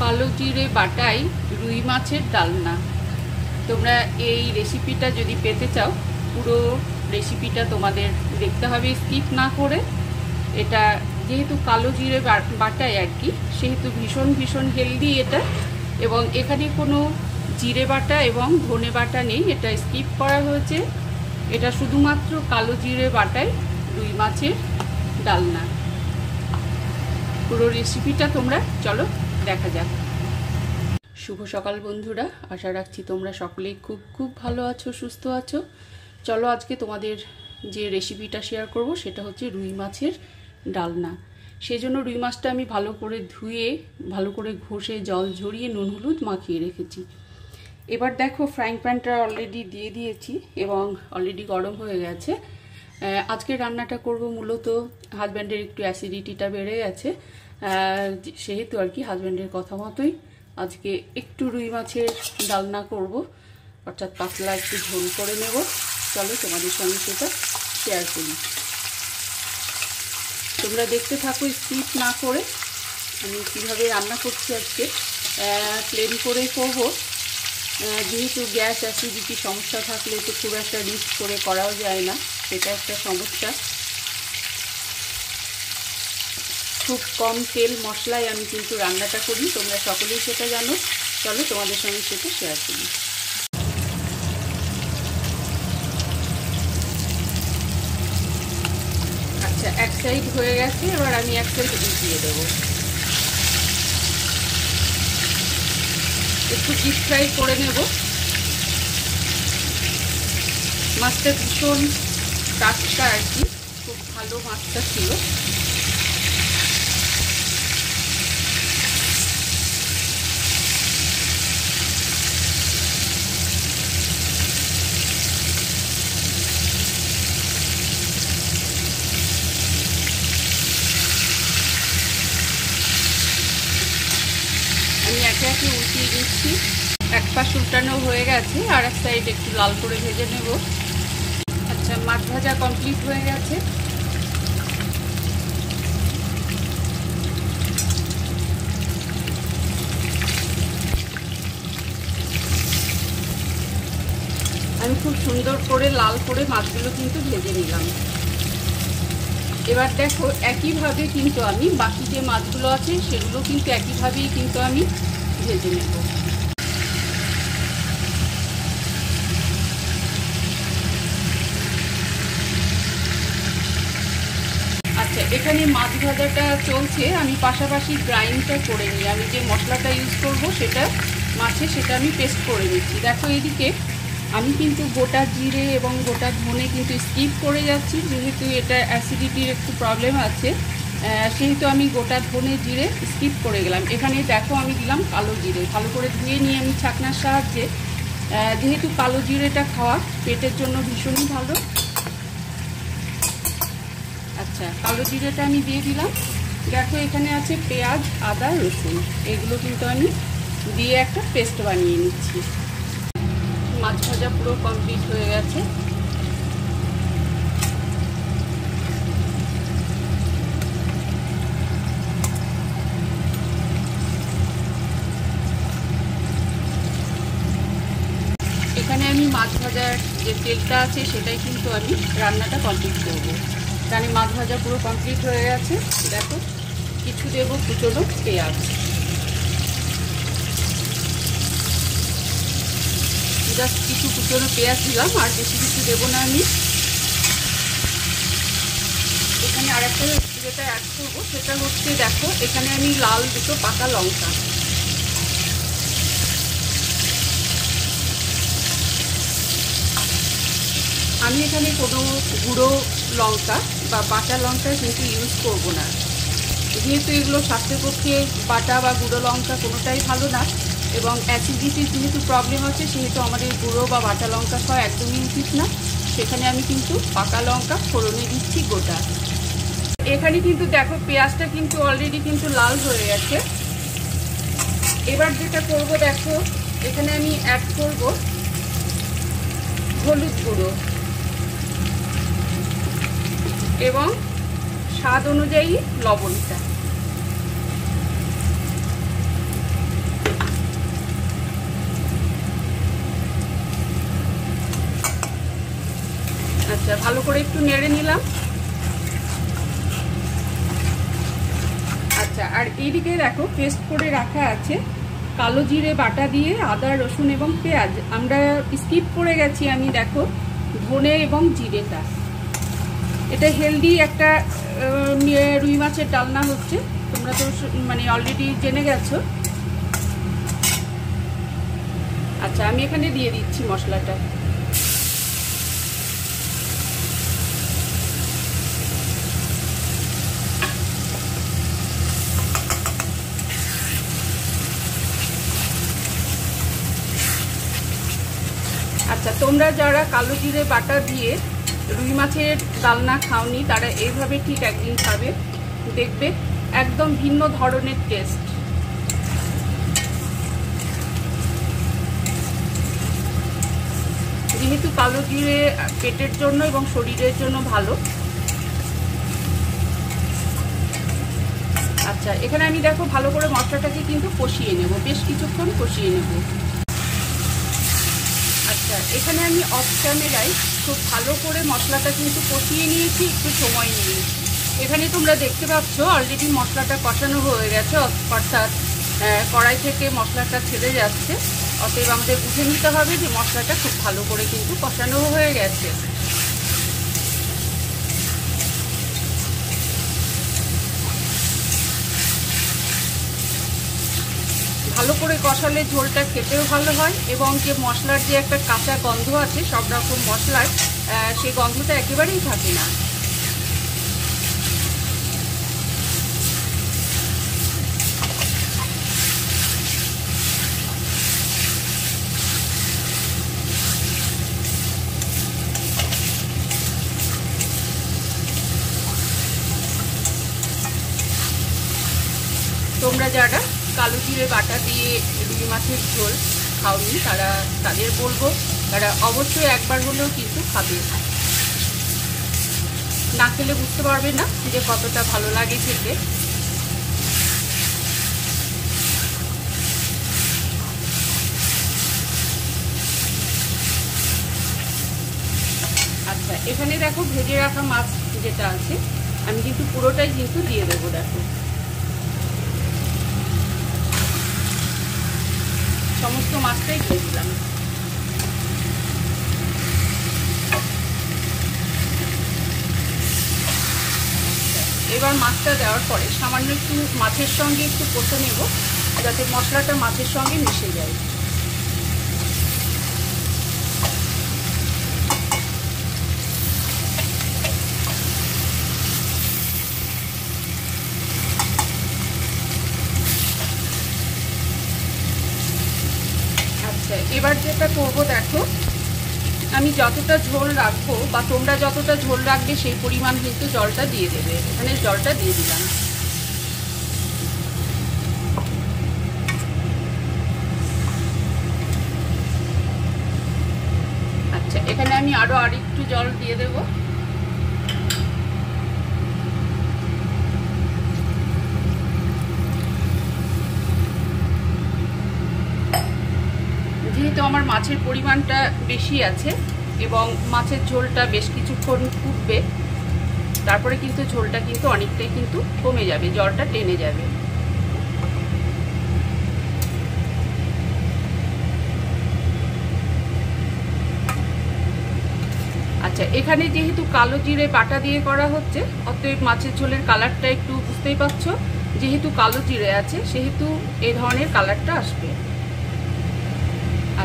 কালো জিরে বাটাই রুই মাছের ডালনা। তোমরা এই রেসিপিটা যদি পেতে চাও পুরো রেসিপিটা তোমাদের দেখতে হবে স্কিপ না করে। এটা যেহেতু কালো জিরে বাটাই আর কি, সেহেতু ভীষণ হেলদি এটা। এবং এখানে কোনো জিরে বাটা এবং ধনে বাটা নেই, এটা স্কিপ করা হয়েছে। এটা শুধুমাত্র কালো জিরে বাটাই রুই মাছের ডালনা। পুরো রেসিপিটা তোমরা চলো দেখা যাক। শুভ সকাল বন্ধুরা, আশা রাখছি তোমরা সকলেই খুব ভালো আছো, সুস্থ আছো। চলো আজকে তোমাদের যে রেসিপিটা শেয়ার করব সেটা হচ্ছে রুই মাছের ডালনা। সেই জন্য রুই মাছটা আমি ভালো করে ধুয়ে ভালো করে ঘষে জল ঝরিয়ে নুন হলুদ মাখিয়ে রেখেছি। এবার দেখো ফ্রাইং প্যানটা অলরেডি দিয়ে দিয়েছি এবং অলরেডি গরম হয়ে গেছে। আজকে রান্নাটা করব মূলত হাজব্যান্ডের একটু অ্যাসিডিটিটা বেড়ে গেছে, সেহেতু আর কি হাজব্যান্ডের কথা মতোই আজকে একটু রুই মাছের ডালনা করব, অর্থাৎ পাতলা একটু ঝোল করে নেব। চলো তোমাদের সঙ্গে সেটা শেয়ার করি। তোমরা দেখতে থাকো স্কিপ না করে আমি কীভাবে রান্না করছি। আজকে প্লেন করেই করবো, যেহেতু গ্যাস অ্যাসিডিটি সমস্যা থাকলে তো খুব একটা রিস্ক করে করাও যায় না, সেটা একটা সমস্যা। খুব কম তেল মশলায় আমি কিন্তু রান্নাটা করি, তোমরা সকলেই সেটা জানো। চলো তোমাদের সঙ্গে সেটা শেয়ার করি। আচ্ছা, এক সাইড হয়ে গেছে, এবার আমি এক সাইড উল্টিয়ে দেবো। একটু ডিপ ফ্রাই করে নেব। মাছটা ভীষণ টাটকা আর কি, খুব ভালো মাছটা ছিল। আমি একে একে উল্টিয়ে দিচ্ছি। এক পাশ উল্টানো হয়ে গেছে, আর এক সাইড একটু লাল করে ভেজে নেব। আচ্ছা, মাছ ভাজা কমপ্লিট হয়ে গেছে। আমি খুব সুন্দর করে লাল করে মাছগুলো কিন্তু ভেজে নিলাম। এবার দেখো একইভাবে কিন্তু আমি বাকি যে মাছগুলো আছে সেগুলো কিন্তু একইভাবেই কিন্তু আমি ভেজে নেব। আচ্ছা, এখানে মাছ ভাজাটা চলছে, আমি পাশাপাশি গ্রাইন্ডটা করে নিই। আমি যে মশলাটা ইউজ করব সেটা মাছে, সেটা আমি পেস্ট করে নিচ্ছি। দেখো এদিকে আমি কিন্তু গোটা জিরে এবং গোটা ধনে কিন্তু স্কিপ করে যাচ্ছি, যেহেতু এটা অ্যাসিডিটির একটু প্রবলেম আছে, সেহেতু আমি গোটা ধনে জিরে স্কিপ করে গেলাম। এখানে দেখো আমি দিলাম কালো জিরে, ভালো করে ধুয়ে নিয়ে আমি ছাকনার সাহায্যে, যেহেতু কালো জিরেটা খাওয়া পেটের জন্য ভীষণই ভালো। আচ্ছা, কালো জিরেটা আমি দিয়ে দিলাম। দেখো এখানে আছে পেঁয়াজ, আদা, রসুন, এগুলো কিন্তু আমি দিয়ে একটা পেস্ট বানিয়ে নিচ্ছি। মাছ ভাজা পুরো কমপ্লিট হয়ে গেছে। এখানে আমি মাছ ভাজার যে তেলটা আছে সেটাই কিন্তু আমি রান্নাটা কমপ্লিট করব। এখানে মাছ ভাজা পুরো কমপ্লিট হয়ে গেছে। দেখো কিছু দেবো কুচনো পেঁয়াজ, জাস্ট কিছু কুচনো পেঁয়াজ দিলাম, আর বেশি কিছু দেবো না আমি। এখানে আর একটা যেটা অ্যাড করবো সেটা হচ্ছে, দেখো এখানে আমি লাল দুটো পাকা লঙ্কা, আমি এখানে কোনো গুঁড়ো লঙ্কা বা বাটা লঙ্কা কিন্তু ইউজ করব না, যেহেতু এগুলো স্বাস্থ্যের পক্ষে বাটা বা গুঁড়ো লঙ্কা কোনোটাই ভালো না, এবং অ্যাসিডিটির যেহেতু প্রবলেম আছে সেহেতু আমাদের গুঁড়ো বা বাটা লঙ্কা খাওয়া একদমই উচিত না। সেখানে আমি কিন্তু পাকা লঙ্কা ফোড়নে দিচ্ছি গোটা। এখানে কিন্তু দেখো পেঁয়াজটা কিন্তু অলরেডি কিন্তু লাল হয়ে গেছে। এবার যেটা করব, দেখো এখানে আমি অ্যাড করব হলুদ গুঁড়ো এবং স্বাদ অনুযায়ী লবণটা। করে একটু নেড়ে নিলাম। আচ্ছা, আর এইদিকে দেখো পেস্ট করে রাখা আছে কালো জিরে বাটা দিয়ে আদা রসুন এবং পেঁয়াজ। আমরা স্কিপ করে গেছি আমি, দেখো ধনে এবং জিরেটা। এটা হেলদি একটা রুই মাছের ডালনা হচ্ছে, তোমরা তো মানে অলরেডি জেনে গেছো। আচ্ছা, আমি এখানে দিয়ে দিচ্ছি মশলাটা। আচ্ছা, তোমরা যারা কালো জিরে বাটা দিয়ে রুই মাছের ডালনা খাওনি তারা এইভাবে ঠিক একদিন খাবে, দেখবে একদম ভিন্ন ধরনের টেস্ট। যেহেতু কালো জিরে পেটের জন্য এবং শরীরের জন্য ভালো। আচ্ছা, এখানে আমি দেখো ভালো করে মশলাটাকে কিন্তু কষিয়ে নেব, বেশ কিছুক্ষণ কষিয়ে নেব। আচ্ছা, এখানে আমি অফ ক্যামেরায় খুব ভালো করে মশলাটা কিন্তু কষিয়ে নিয়েছি, একটু সময় নিয়ে। এখানে তোমরা দেখতে পাচ্ছ অলরেডি মশলাটা কষানো হয়ে গেছে, অর্থাৎ কড়াই থেকে মশলাটা ছেড়ে যাচ্ছে। অতএব আমাদের বুঝে নিতে হবে যে মশলাটা খুব ভালো করে কিন্তু কষানো হয়ে গেছে। ভালো করে কষালে ঝোলটা খেতেও ভালো হয় এবং যে মশলার যে একটা কাঁচা গন্ধ আছে সব রকম মশলার, সেই গন্ধটা একেবারেই থাকে না। তোমরা যারা কালো জিরে বাটা দিয়ে রুই মাছের ঝোল খাওনি তাদের বলবো তারা অবশ্যই একবার হলেও কিন্তু খাবে। না খেলে বুঝতে পারবে না যে কতটা ভালো লাগে খেতে। আচ্ছা, এখানে দেখো ভেজে রাখা মাছ যেটা আছে আমি কিন্তু পুরোটাই কিন্তু দিয়ে দেবো। দেখো সমস্ত মাছটাই দিয়ে দিলাম। এবার মাছটা দেওয়ার পরে সামান্য একটু মাছের সঙ্গে একটু কষে নেব, যাতে মশলাটা মাছের সঙ্গে মিশে যায়। এবার যেটা করবো দেখো, আমি যতটা ঝোল রাখবো বা তোমরা যতটা ঝোল রাখবে সেই পরিমাণ কিন্তু জলটা দিয়ে দেবে। এখানে জলটা দিয়ে দিলাম। আচ্ছা, এখানে আমি আরো আরেকটু জল দিয়ে দেবো। যেহেতু আমার মাছের পরিমাণটা বেশি আছে এবং মাছের ঝোলটা বেশ কিছুক্ষণ ফুটবে, তারপরে কিন্তু ঝোলটা কিন্তু অনেকটাই কিন্তু কমে যাবে, জলটা টেনে যাবে। আচ্ছা, এখানে যেহেতু কালো জিরে বাটা দিয়ে করা হচ্ছে, অতএব মাছের ঝোলের কালারটা একটু বুঝতেই পারছো। যেহেতু কালো জিরে আছে সেহেতু এই ধরনের কালারটা আসবে।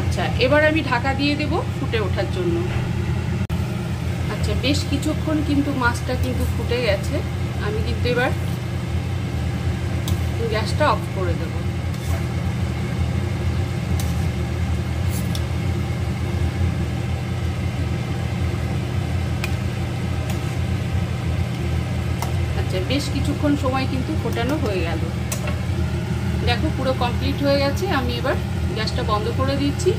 আচ্ছা, এবার আমি ঢাকা দিয়ে দেব ফুটে ওঠার জন্য। আচ্ছা, বেশ কিছুক্ষণ কিন্তু মাছটা কিন্তু ফুটে গেছে। আমি কিন্তু এবার গ্যাসটা অফ করে দেব। আচ্ছা, বেশ কিছুক্ষণ সময় কিন্তু ফোটানো হয়ে গেল। দেখো পুরো কমপ্লিট হয়ে গেছে। আমি এবার গ্যাসটা বন্ধ করে দিচ্ছি।